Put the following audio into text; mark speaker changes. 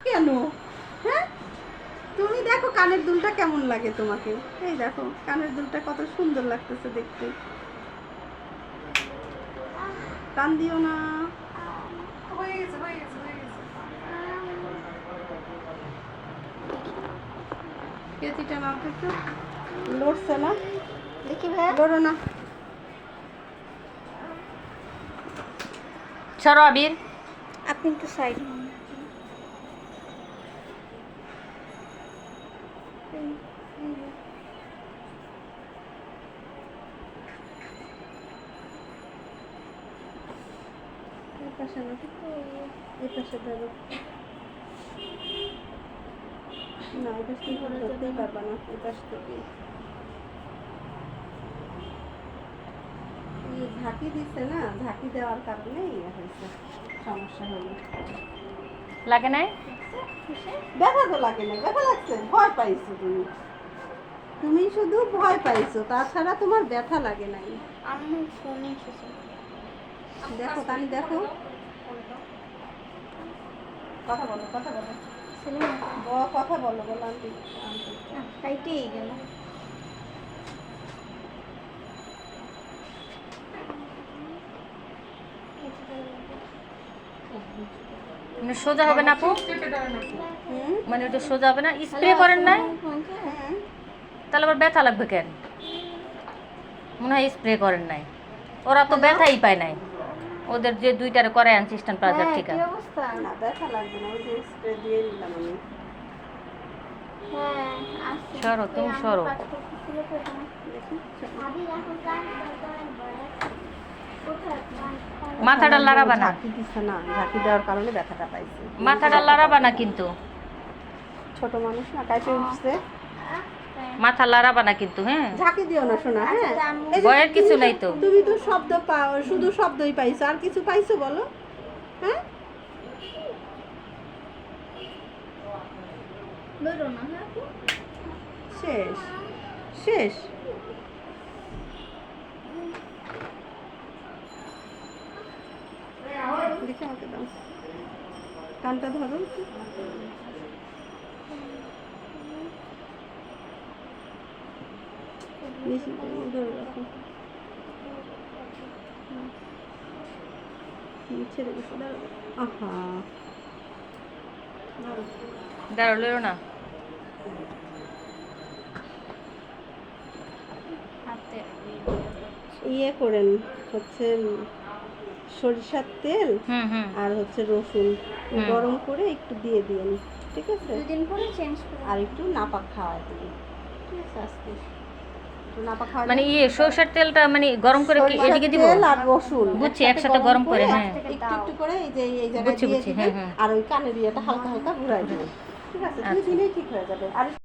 Speaker 1: কেন? হ্যাঁ, তুমি দেখো কানের দুলটা কেমন লাগে তোমাকে। এই দেখো কানের দুলটা কত সুন্দর লাগতেছে দেখতে। কান দিও না।
Speaker 2: হয়ে গেছে হয়ে গেছে হয়ে গেছে।
Speaker 1: কেচিটা নাও তো একটু। লড়ছে না?
Speaker 3: দেখি ভাইয়া।
Speaker 1: লড়ো না।
Speaker 4: সরো আবির।
Speaker 3: আপনি একটু সাইড হন।
Speaker 1: এই পাশে না, এই পাশে ধরো। না এই পাশ থেকে ধরতেই পারবা না, এই পাশ থেকে। এই ঝাঁকি দিচ্ছে না, ঝাঁকি দেওয়ার কারণে ইয়ে হয়েছে, সমস্যা হলো।
Speaker 4: লাগে নাই?
Speaker 1: ব্যথা তো লাগে না, ব্যথা লাগছে, ভয় পাইছো তুমি। তুমি শুধু ভয় পাইছো, তাছাড়া তোমার ব্যথা লাগে নাই।
Speaker 3: আমি ফোনে এসেছি।
Speaker 1: দেখো তানি দেখো, কথা বলো কথা বলো, কথা বলো বলো আন্টি।
Speaker 3: কাইটেই গেল।
Speaker 4: মানে সোজা হবে না আপু?
Speaker 2: চেপে ধরেন আপু।
Speaker 4: মানে ওটা সোজা হবে না? স্প্রে করেন নাই?
Speaker 1: হ্যাঁ
Speaker 4: তাহলে আবার ব্যথা লাগবে কেন? মনে হয় স্প্রে করেন নাই। ওরা তো ব্যথাই পায় নাই। ওদের যে দুইটারে করে আনছি স্ট্যান্ড প্লাজার
Speaker 3: কি
Speaker 4: থেকে।
Speaker 3: অবস্থা?
Speaker 1: না ব্যথা লাগবে না, ওই যে স্প্রে দিয়ে দিলাম আমি।
Speaker 3: হ্যাঁ, আসছে।
Speaker 4: সরো, তুমি
Speaker 3: এই আমি
Speaker 4: সরো।
Speaker 3: কাজ করতেছিল তো এখানে। ভাবি এখন কাজ দরকার বড় আছে। কোথায় কাজ?
Speaker 4: মাথাটা লাড়াবা না।
Speaker 1: ঝাঁকি দিচ্ছে না, ঝাঁকি দেওয়ার কারণে ব্যথাটা পাইছে।
Speaker 4: মাথাটা লাড়াবা না কিন্তু।
Speaker 1: ছোট মানুষ না, কাইটে উঠছে।
Speaker 4: মাথা লাড়াবা না কিন্তু, হ্যাঁ?
Speaker 1: ঝাঁকি দিও না শোনা, হ্যাঁ? এই যে
Speaker 4: ভয়ের কিছু নাই তো।
Speaker 1: তুমি তো শব্দ পাও, শুধু শব্দই পাইছো, আর কিছু পাইছো বলো? হ্যাঁ
Speaker 3: লড়ো না, হ্যাঁ আপু?
Speaker 1: শেষ শেষ। দেখে আমাকে দাও, কানটা ধরো। বেশি করে ধরে রাখো। ছেড়ে গেছে, দাঁড়াও। আহা ধরো।
Speaker 4: দাঁড়াও, লেরো না।
Speaker 3: হাতে।
Speaker 1: ইয়ে করেন হচ্ছে সরিষার তেল
Speaker 4: হুম হুম।
Speaker 1: আর হচ্ছে রসুন গরম করে একটু দিয়ে দিন, ঠিক আছে?
Speaker 3: 2 দিন পরে চেঞ্জ করে।
Speaker 1: আর একটু নাপাক খাওয়াই দিন, ঠিক আছে? আজকে একটু নাপাক খাওয়াই
Speaker 4: মানে ইয়ে সরষের তেলটা মানে গরম করে কি এদিকে দিব?
Speaker 1: তেল আর রসুন
Speaker 4: বুঝছি, একসাথে গরম করে, হ্যাঁ।
Speaker 1: একটু একটু করে এই যে এই জায়গায়
Speaker 4: বুঝছি,
Speaker 1: দিয়ে
Speaker 4: বুঝছি,
Speaker 1: দিবেন,
Speaker 4: হ্যাঁ, হ্যাঁ।
Speaker 1: আর ওই কানের ইয়েটা হালকা হালকা ঘুরাই দিবেন, ঠিক আছে? 2 দিনেই ঠিক হয়ে যাবে। আর